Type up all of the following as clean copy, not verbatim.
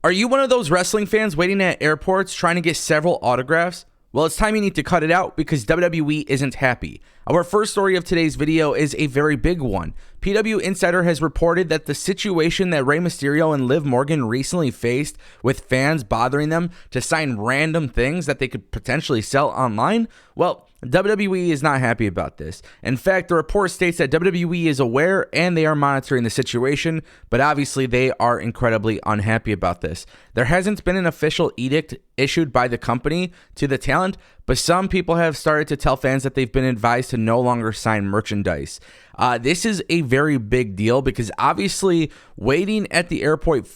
Are you one of those wrestling fans waiting at airports trying to get several autographs? Well, it's time you need to cut it out because WWE isn't happy. Our first story of today's video is a very big one. PW Insider has reported that the situation that Rey Mysterio and Liv Morgan recently faced with fans bothering them to sign random things that they could potentially sell online, well, WWE is not happy about this. In fact, the report states that WWE is aware and they are monitoring the situation, but obviously they are incredibly unhappy about this. There hasn't been an official edict issued by the company to the talent, but some people have started to tell fans that they've been advised to no longer sign merchandise. This is a very big deal because obviously waiting at the airport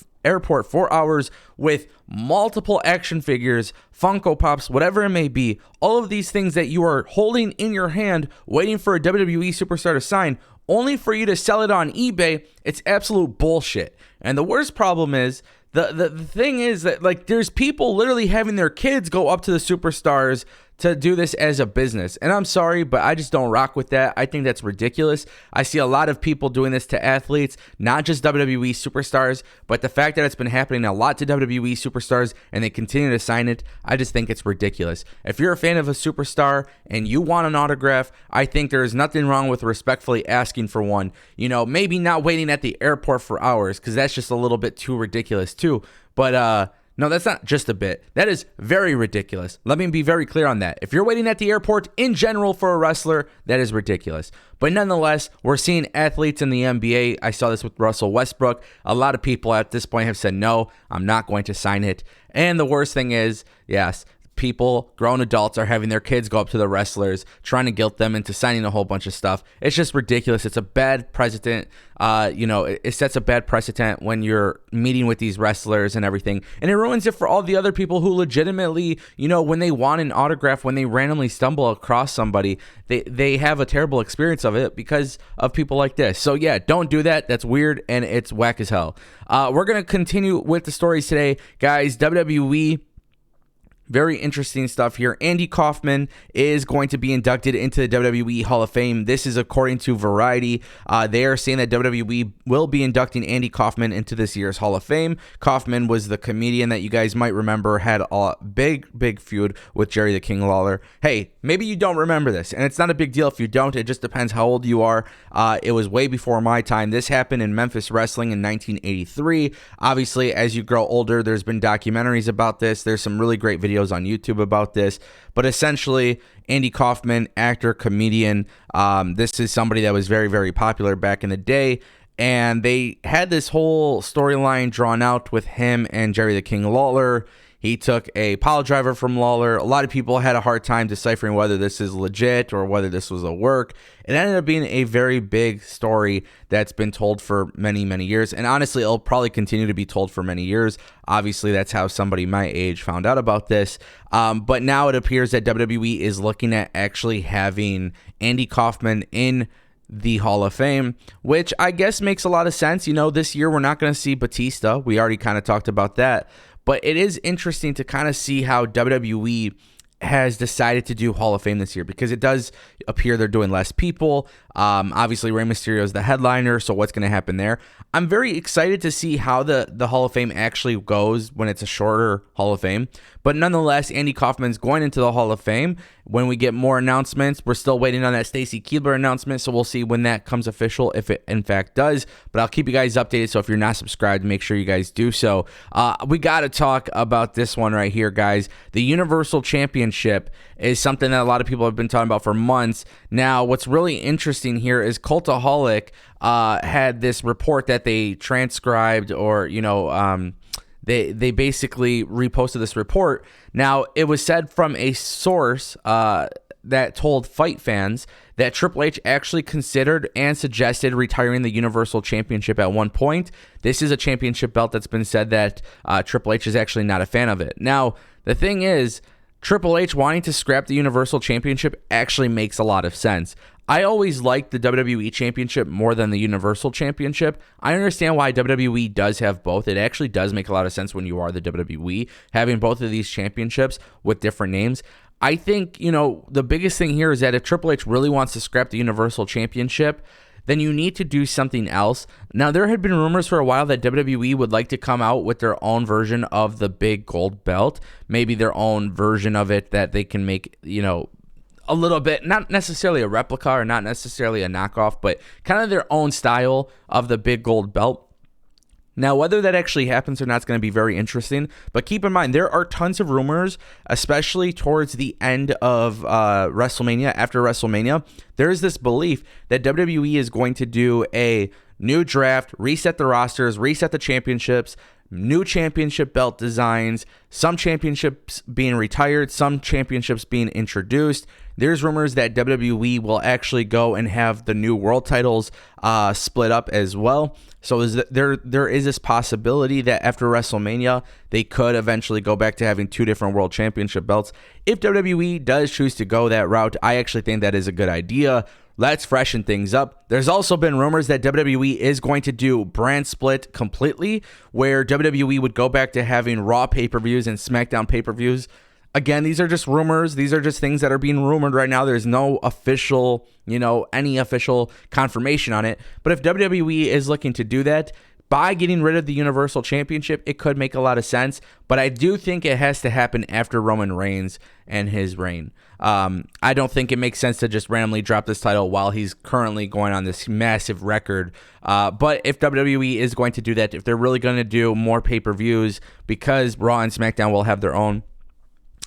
4 hours with multiple action figures, Funko Pops, whatever it may be, all of these things that you are holding in your hand, waiting for a WWE superstar to sign, only for you to sell it on eBay, it's absolute bullshit. And the worst problem is, the thing is that like there's people literally having their kids go up to the superstars to do this as a business. And I'm sorry, but I just don't rock with that. I think that's ridiculous. I see a lot of people doing this to athletes, not just WWE superstars, but the fact that it's been happening a lot to WWE superstars and they continue to sign it, I just think it's ridiculous. If you're a fan of a superstar and you want an autograph, I think there is nothing wrong with respectfully asking for one. You know, maybe not waiting at the airport for hours because that's just a little bit too ridiculous too. But no, that's not just a bit. That is very ridiculous. Let me be very clear on that. If you're waiting at the airport in general for a wrestler, that is ridiculous. But nonetheless, we're seeing athletes in the NBA. I saw this with Russell Westbrook. A lot of people at this point have said, no, I'm not going to sign it. And the worst thing is, yes, people, grown adults, are having their kids go up to the wrestlers, trying to guilt them into signing a whole bunch of stuff. It's just ridiculous. It's a bad precedent. It sets a bad precedent when you're meeting with these wrestlers and everything. And it ruins it for all the other people who legitimately, when they want an autograph, when they randomly stumble across somebody, they have a terrible experience of it because of people like this. So yeah, don't do that. That's weird and it's whack as hell. We're going to continue with the stories today. Guys, WWE, very interesting stuff here. Andy Kaufman is going to be inducted into the WWE Hall of Fame. This is according to Variety. They are saying that WWE will be inducting Andy Kaufman into this year's Hall of Fame. Kaufman was the comedian that you guys might remember had a big feud with Jerry the King Lawler. Hey, maybe you don't remember this, and it's not a big deal if you don't. It just depends how old you are. It was way before my time. This happened in Memphis Wrestling in 1983. Obviously, as you grow older, there's been documentaries about this. There's some really great videos on YouTube about this, but essentially Andy Kaufman, actor, comedian, this is somebody that was very, very popular back in the day, and they had this whole storyline drawn out with him and Jerry the King Lawler. He took a pile driver from Lawler. A lot of people had a hard time deciphering whether this is legit or whether this was a work. It ended up being a very big story that's been told for many, many years. And honestly, it'll probably continue to be told for many years. Obviously, that's how somebody my age found out about this. But now it appears that WWE is looking at actually having Andy Kaufman in the Hall of Fame, which I guess makes a lot of sense. This year we're not going to see Batista. We already kind of talked about that. But it is interesting to kind of see how WWE has decided to do Hall of Fame this year because it does appear they're doing less people. Obviously, Rey Mysterio is the headliner, so what's going to happen there? I'm very excited to see how the Hall of Fame actually goes when it's a shorter Hall of Fame. But nonetheless, Andy Kaufman's going into the Hall of Fame. When we get more announcements, we're still waiting on that Stacy Keibler announcement, so we'll see when that comes official, if it in fact does. But I'll keep you guys updated, so if you're not subscribed, make sure you guys do so. We got to talk about this one right here, guys. The Universal Championship is something that a lot of people have been talking about for months. Now, what's really interesting here is Cultaholic had this report that they transcribed, or they basically reposted this report. Now, it was said from a source that told Fight Fans that Triple H actually considered and suggested retiring the Universal Championship at one point. This is a championship belt that's been said that Triple H is actually not a fan of it. Now, the thing is, Triple H wanting to scrap the Universal Championship actually makes a lot of sense. I always liked the WWE Championship more than the Universal Championship. I understand why WWE does have both. It actually does make a lot of sense when you are the WWE, having both of these championships with different names. I think, the biggest thing here is that if Triple H really wants to scrap the Universal Championship, then you need to do something else. Now, there had been rumors for a while that WWE would like to come out with their own version of the big gold belt, maybe their own version of it that they can make, a little bit, not necessarily a replica or not necessarily a knockoff, but kind of their own style of the big gold belt. Now, whether that actually happens or not is going to be very interesting, but keep in mind, there are tons of rumors, especially towards the end of WrestleMania, after WrestleMania. There is this belief that WWE is going to do a new draft, reset the rosters, reset the championships, new championship belt designs, some championships being retired, some championships being introduced. There's rumors that WWE will actually go and have the new world titles split up as well. So there is this possibility that after WrestleMania, they could eventually go back to having two different world championship belts. If WWE does choose to go that route, I actually think that is a good idea. Let's freshen things up. There's also been rumors that WWE is going to do brand split completely, where WWE would go back to having Raw pay-per-views and Smackdown pay-per-views. Again, these are just rumors. These are just things that are being rumored right now. There's no official, any official confirmation on it. But if WWE is looking to do that, by getting rid of the Universal Championship, it could make a lot of sense. But I do think it has to happen after Roman Reigns and his reign. I don't think it makes sense to just randomly drop this title while he's currently going on this massive record. But if WWE is going to do that, if they're really going to do more pay-per-views, because Raw and SmackDown will have their own,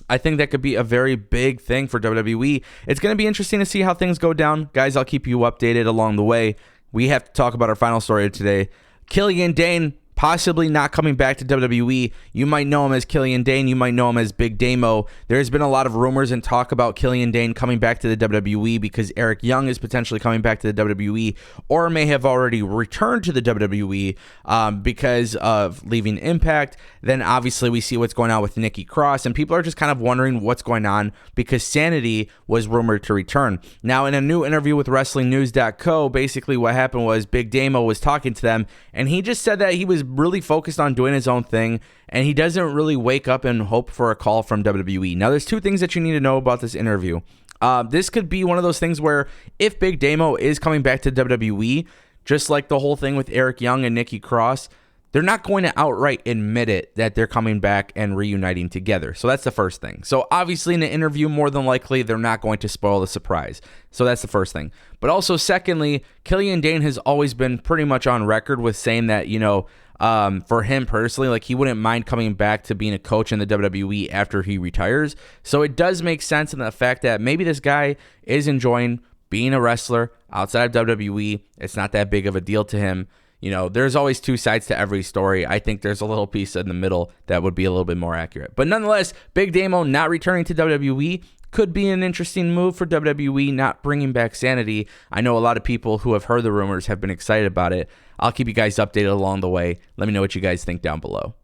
I think that could be a very big thing for WWE. It's going to be interesting to see how things go down. Guys, I'll keep you updated along the way. We have to talk about our final story of today. Killian Dane possibly not coming back to WWE. You might know him as Killian Dane. You might know him as Big Damo. There's been a lot of rumors and talk about Killian Dane coming back to the WWE because Eric Young is potentially coming back to the WWE or may have already returned to the WWE because of leaving Impact. Then obviously we see what's going on with Nikki Cross, and people are just kind of wondering what's going on because Sanity was rumored to return. Now, in a new interview with WrestlingNews.co, basically what happened was Big Damo was talking to them, and he just said that he was really focused on doing his own thing, and he doesn't really wake up and hope for a call from WWE. Now, there's two things that you need to know about this interview. This could be one of those things where if Big Damo is coming back to WWE, just like the whole thing with Eric Young and Nikki Cross, they're not going to outright admit it that they're coming back and reuniting together. So that's the first thing. So obviously in the interview, more than likely, they're not going to spoil the surprise. So that's the first thing. But also, secondly, Killian Dane has always been pretty much on record with saying that, for him personally, like he wouldn't mind coming back to being a coach in the WWE after he retires. So it does make sense in the fact that maybe this guy is enjoying being a wrestler outside of WWE. It's not that big of a deal to him. There's always two sides to every story. I think there's a little piece in the middle that would be a little bit more accurate. But nonetheless, Big Damo not returning to WWE could be an interesting move for WWE, not bringing back Sanity. I know a lot of people who have heard the rumors have been excited about it. I'll keep you guys updated along the way. Let me know what you guys think down below.